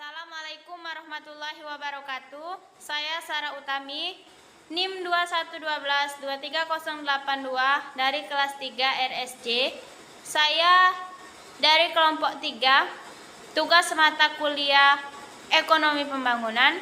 Assalamualaikum warahmatullahi wabarakatuh. Saya Sarah Utami, NIM 2112-23082 dari kelas 3 RSC. Saya dari kelompok 3, tugas mata kuliah Ekonomi Pembangunan.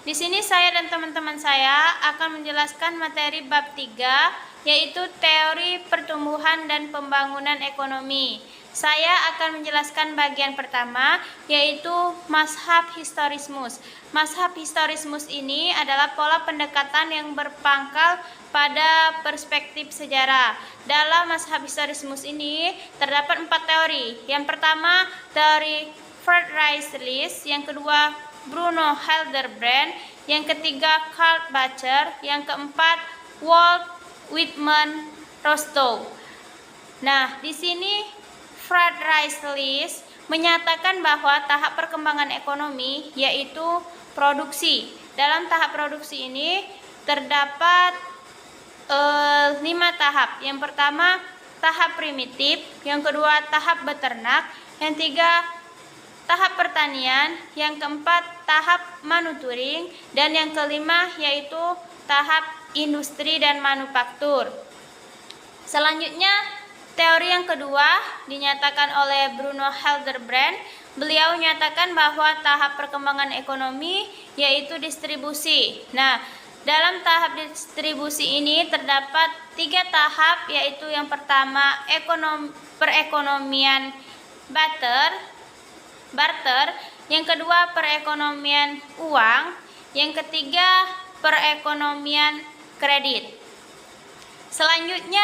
Di sini saya dan teman-teman saya akan menjelaskan materi bab 3, yaitu teori pertumbuhan dan pembangunan ekonomi. Saya akan menjelaskan bagian pertama, yaitu mazhab historismus. Mazhab historismus ini adalah pola pendekatan yang berpangkal pada perspektif sejarah. Dalam mazhab historismus ini terdapat 4 teori. Yang pertama, teori Friedrich List, yang kedua Bruno Hildebrand, yang ketiga Karl Bacher, yang keempat Walt Whitman Rostow. Nah, di sini Friedrich List menyatakan bahwa tahap perkembangan ekonomi yaitu produksi. Dalam tahap produksi ini terdapat 5 tahap. Yang pertama, tahap primitif, yang kedua tahap beternak, yang tiga tahap pertanian, yang keempat tahap manufacturing, dan yang kelima yaitu tahap industri dan manufaktur. Selanjutnya, teori yang kedua dinyatakan oleh Bruno Hildebrand. Beliau menyatakan bahwa tahap perkembangan ekonomi yaitu distribusi. Nah, dalam tahap distribusi ini terdapat 3 tahap, yaitu yang pertama perekonomian barter, yang kedua perekonomian uang, yang ketiga perekonomian kredit. Selanjutnya,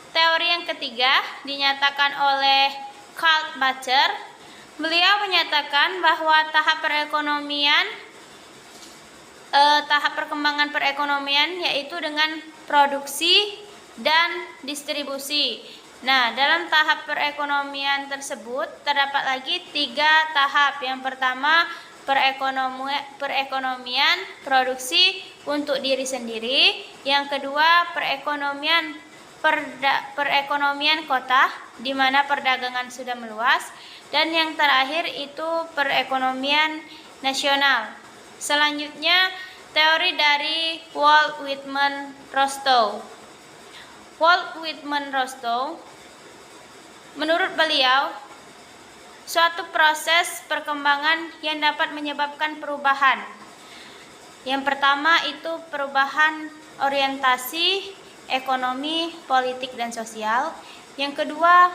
teori yang ketiga dinyatakan oleh Karl Bacher. Beliau menyatakan bahwa tahap perkembangan perekonomian yaitu dengan produksi dan distribusi. Nah, dalam tahap perekonomian tersebut terdapat lagi 3 tahap. Yang pertama, perekonomian produksi untuk diri sendiri. Yang kedua, perekonomian kota, di mana perdagangan sudah meluas, dan yang terakhir itu perekonomian nasional. Selanjutnya, teori dari Walt Whitman Rostow. Walt Whitman Rostow, menurut beliau, suatu proses perkembangan yang dapat menyebabkan perubahan. Yang pertama itu perubahan orientasi ekonomi, politik, dan sosial. Yang kedua,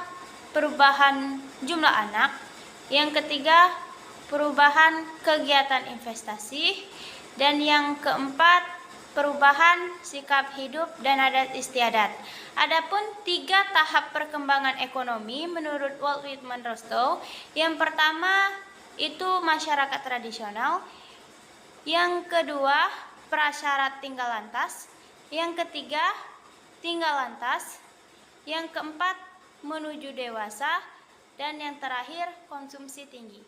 perubahan jumlah anak. Yang ketiga, perubahan kegiatan investasi. Dan yang keempat, perubahan sikap hidup dan adat istiadat. Adapun 3 tahap perkembangan ekonomi menurut Walt Whitman Rostow, yang pertama itu masyarakat tradisional. Yang kedua, prasyarat tinggal lantas. Yang ketiga, tinggal lantas. Yang keempat, menuju dewasa. Dan yang terakhir, konsumsi tinggi.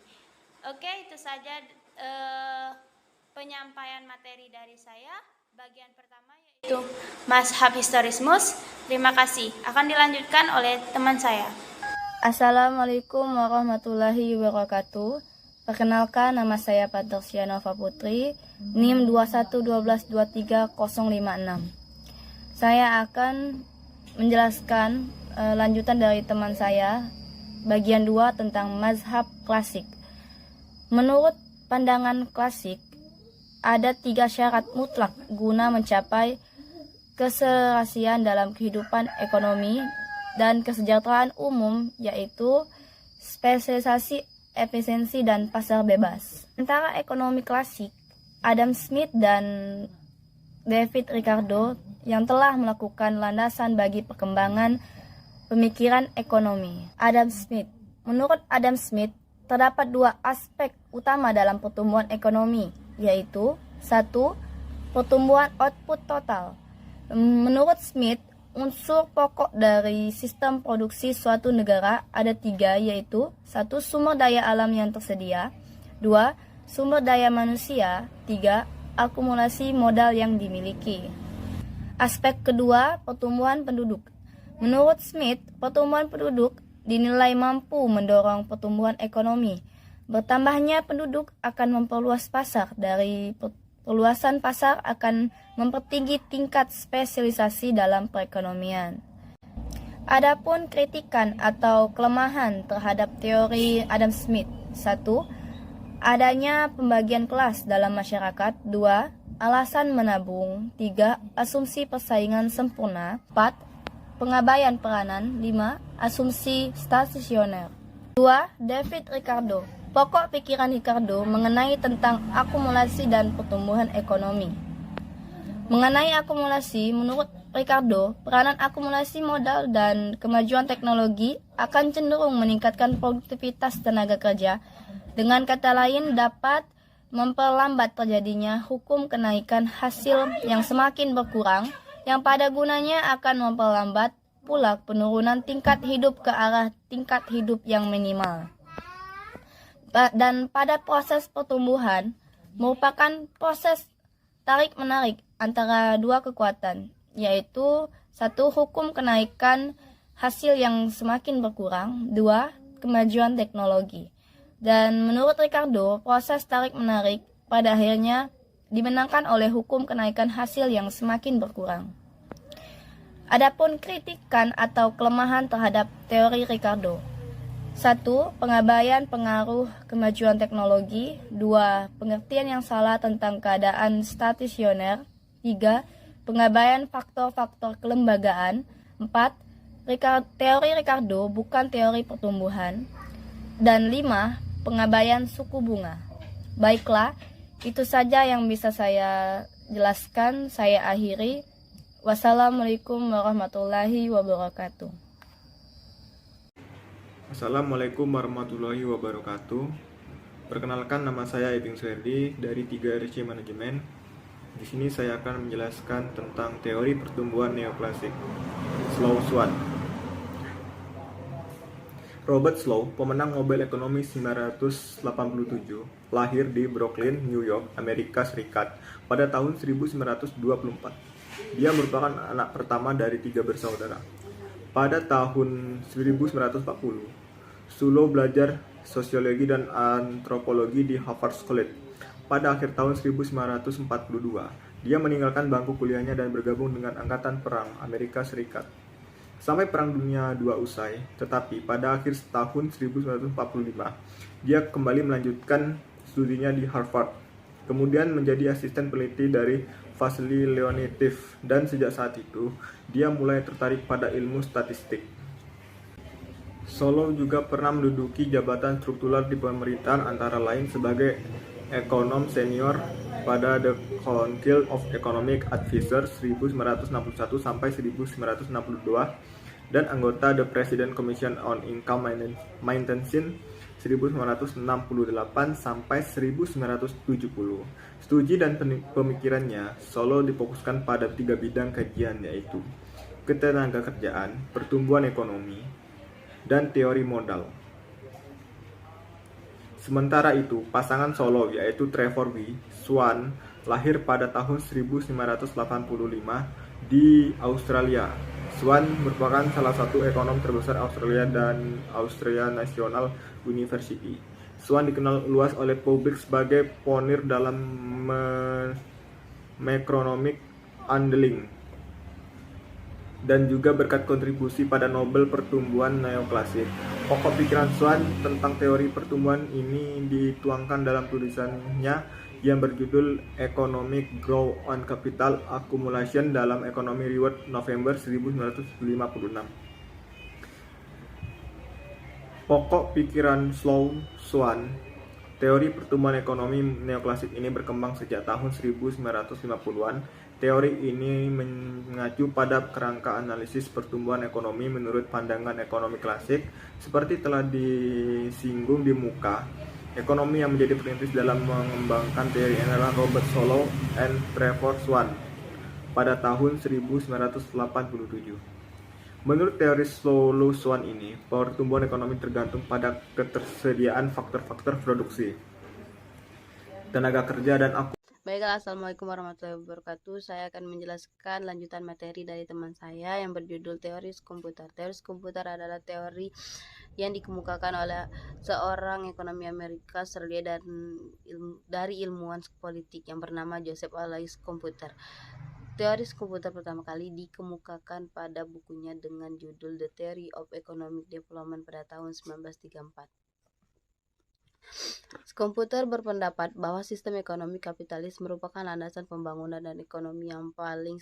Oke, itu saja penyampaian materi dari saya. Bagian pertama yaitu mazhab historismus. Terima kasih. Akan dilanjutkan oleh teman saya. Assalamualaikum warahmatullahi wabarakatuh. Perkenalkan, nama saya Patricia Nova Putri, NIM 2112-23056. Saya akan menjelaskan lanjutan dari teman saya, bagian 2 tentang mazhab klasik. Menurut pandangan klasik, ada 3 syarat mutlak guna mencapai keserasian dalam kehidupan ekonomi dan kesejahteraan umum, yaitu spesialisasi, efisiensi, dan pasar bebas. Antara ekonomi klasik, Adam Smith dan David Ricardo yang telah melakukan landasan bagi perkembangan pemikiran ekonomi. Adam Smith. Menurut Adam Smith, terdapat 2 aspek utama dalam pertumbuhan ekonomi, yaitu 1. Pertumbuhan output total. Menurut Smith, unsur pokok dari sistem produksi suatu negara ada 3, yaitu 1. Sumber daya alam yang tersedia, 2. Sumber daya manusia, 3. Akumulasi modal yang dimiliki. Aspek kedua, pertumbuhan penduduk. Menurut Smith, pertumbuhan penduduk dinilai mampu mendorong pertumbuhan ekonomi. Bertambahnya penduduk akan memperluas pasar. Dari perluasan pasar akan mempertinggi tingkat spesialisasi dalam perekonomian. Adapun kritikan atau kelemahan terhadap teori Adam Smith. 1. Adanya pembagian kelas dalam masyarakat. 2. Alasan menabung. 3. Asumsi persaingan sempurna. 4. Pengabaian peranan. 5. Asumsi stasioner. 2. David Ricardo. Pokok pikiran Ricardo mengenai tentang akumulasi dan pertumbuhan ekonomi. Mengenai akumulasi, menurut Ricardo, peranan akumulasi modal dan kemajuan teknologi akan cenderung meningkatkan produktivitas tenaga kerja. Dengan kata lain, dapat memperlambat terjadinya hukum kenaikan hasil yang semakin berkurang, yang pada gunanya akan memperlambat pula penurunan tingkat hidup ke arah tingkat hidup yang minimal. Dan pada proses pertumbuhan merupakan proses tarik-menarik antara dua kekuatan, yaitu 1. Hukum kenaikan hasil yang semakin berkurang. 2. Kemajuan teknologi. Dan menurut Ricardo, proses tarik-menarik pada akhirnya dimenangkan oleh hukum kenaikan hasil yang semakin berkurang. Adapun kritikan atau kelemahan terhadap teori Ricardo. 1. Pengabaian pengaruh kemajuan teknologi. 2. Pengertian yang salah tentang keadaan stasioner. 3. Pengabaian faktor-faktor kelembagaan. 4. Teori Ricardo bukan teori pertumbuhan. Dan 5. Pengabaian suku bunga. Baiklah, itu saja yang bisa saya jelaskan. Saya akhiri. Wassalamualaikum warahmatullahi wabarakatuh. Assalamualaikum warahmatullahi wabarakatuh. Perkenalkan, nama saya Ibing Suherdi dari 3RC Manajemen. Di sini saya akan menjelaskan tentang teori pertumbuhan neoklasik. Slow Swan. Robert Slow, pemenang Nobel Ekonomi 1987, lahir di Brooklyn, New York, Amerika Serikat pada tahun 1924. Dia merupakan anak pertama dari 3 bersaudara. Pada tahun 1940, Slow belajar sosiologi dan antropologi di Harvard College. Pada akhir tahun 1942, dia meninggalkan bangku kuliahnya dan bergabung dengan Angkatan Perang Amerika Serikat. Sampai Perang Dunia II usai, tetapi pada akhir tahun 1945, dia kembali melanjutkan studinya di Harvard. Kemudian menjadi asisten peneliti dari Vasily Leontief, dan sejak saat itu, dia mulai tertarik pada ilmu statistik. Slow juga pernah menduduki jabatan struktural di pemerintahan, antara lain sebagai ekonom senior pada The Council of Economic Advisors 1961 sampai 1962 dan anggota The President Commission on Income Maintenance 1968 sampai 1970. Studi dan pemikirannya Slow difokuskan pada 3 bidang kajian, yaitu ketenagakerjaan, pertumbuhan ekonomi, dan teori modal. Sementara itu, pasangan Slow yaitu Trevor W. Swan lahir pada tahun 1985 di Australia. Swan merupakan salah satu ekonom terbesar Australia dan Australian National University. Swan dikenal luas oleh publik sebagai pionir dalam macroeconomic modeling dan juga berkat kontribusi pada Nobel pertumbuhan neoklasik. Pokok pikiran Swan tentang teori pertumbuhan ini dituangkan dalam tulisannya yang berjudul Economic Growth on Capital Accumulation dalam Economic Reward November 1956. Pokok pikiran Slow Swan, teori pertumbuhan ekonomi neoklasik ini berkembang sejak tahun 1950-an. Teori ini mengacu pada kerangka analisis pertumbuhan ekonomi menurut pandangan ekonomi klasik. Seperti telah disinggung di muka, ekonomi yang menjadi perintis dalam mengembangkan teori ini adalah Robert Slow and Trevor Swan pada tahun 1987. Menurut teori Slow Swan ini, pertumbuhan ekonomi tergantung pada ketersediaan faktor-faktor produksi, tenaga kerja, dan Baiklah, Assalamualaikum warahmatullahi wabarakatuh. Saya akan menjelaskan lanjutan materi dari teman saya yang berjudul teori komputer. Teori komputer adalah teori yang dikemukakan oleh seorang ekonomi Amerika Serikat dan dari ilmuwan politik yang bernama Joseph Alois Computer. Teori komputer pertama kali dikemukakan pada bukunya dengan judul The Theory of Economic Development pada tahun 1934. Komputer berpendapat bahwa sistem ekonomi kapitalis merupakan landasan pembangunan dan ekonomi yang paling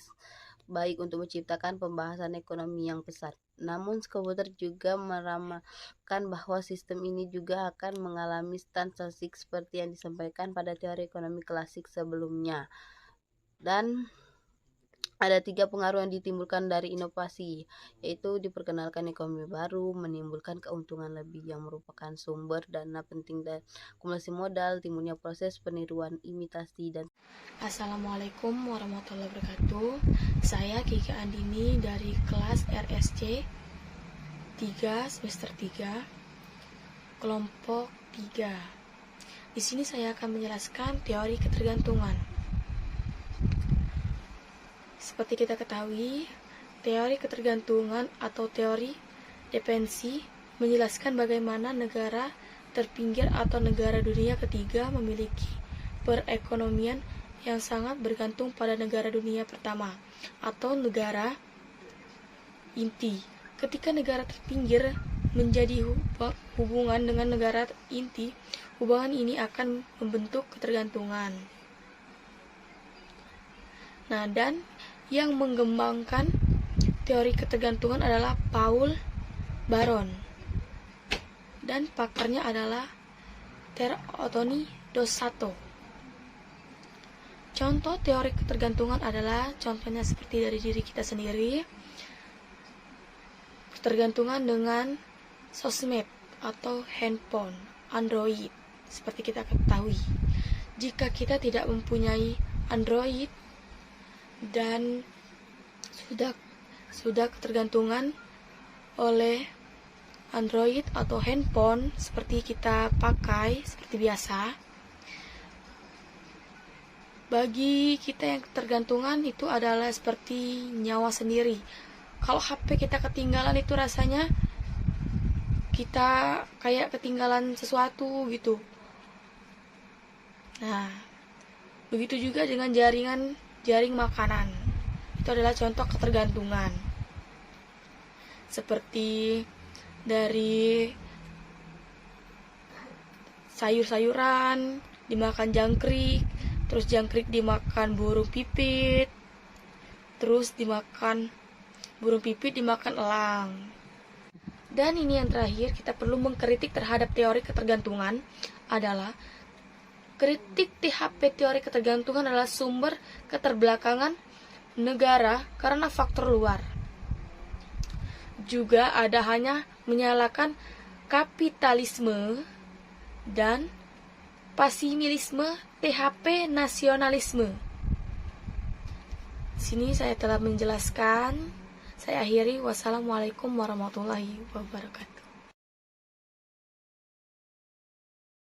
baik untuk menciptakan pembahasan ekonomi yang besar. Namun, komputer juga meramalkan bahwa sistem ini juga akan mengalami stagnasi seperti yang disampaikan pada teori ekonomi klasik sebelumnya. Dan ada 3 pengaruh yang ditimbulkan dari inovasi, yaitu diperkenalkan ekonomi baru, menimbulkan keuntungan lebih yang merupakan sumber dana penting dan akumulasi modal, timbulnya proses peniruan, imitasi, dan Assalamualaikum warahmatullahi wabarakatuh. Saya Kiki Andini dari kelas RSC 3 semester 3 kelompok 3. Di sini saya akan menjelaskan teori ketergantungan. Seperti kita ketahui, teori ketergantungan atau teori dependensi menjelaskan bagaimana negara terpinggir atau negara dunia ketiga memiliki perekonomian yang sangat bergantung pada negara dunia pertama atau negara inti. Ketika negara terpinggir menjadi hubungan dengan negara inti, hubungan ini akan membentuk ketergantungan. Nah, dan yang mengembangkan teori ketergantungan adalah Paul Baron, dan pakarnya adalah Anthony dos Santos. Contoh teori ketergantungan adalah contohnya seperti dari diri kita sendiri, ketergantungan dengan sosmed atau handphone, Android. Seperti kita ketahui, jika kita tidak mempunyai Android dan sudah ketergantungan oleh Android atau handphone seperti kita pakai seperti biasa, bagi kita yang ketergantungan itu adalah seperti nyawa sendiri. Kalau HP kita ketinggalan itu rasanya kita kayak ketinggalan sesuatu gitu. Nah, begitu juga dengan jaring makanan. Itu adalah contoh ketergantungan. Seperti dari sayur-sayuran dimakan jangkrik, terus jangkrik dimakan burung pipit, terus dimakan burung pipit dimakan elang. Dan ini yang terakhir, kita perlu mengkritik terhadap teori ketergantungan adalah kritik THP teori ketergantungan adalah sumber keterbelakangan negara karena faktor luar. Juga ada hanya menyalahkan kapitalisme dan pasimilisme THP nasionalisme. Sini saya telah menjelaskan. Saya akhiri. Wassalamualaikum warahmatullahi wabarakatuh.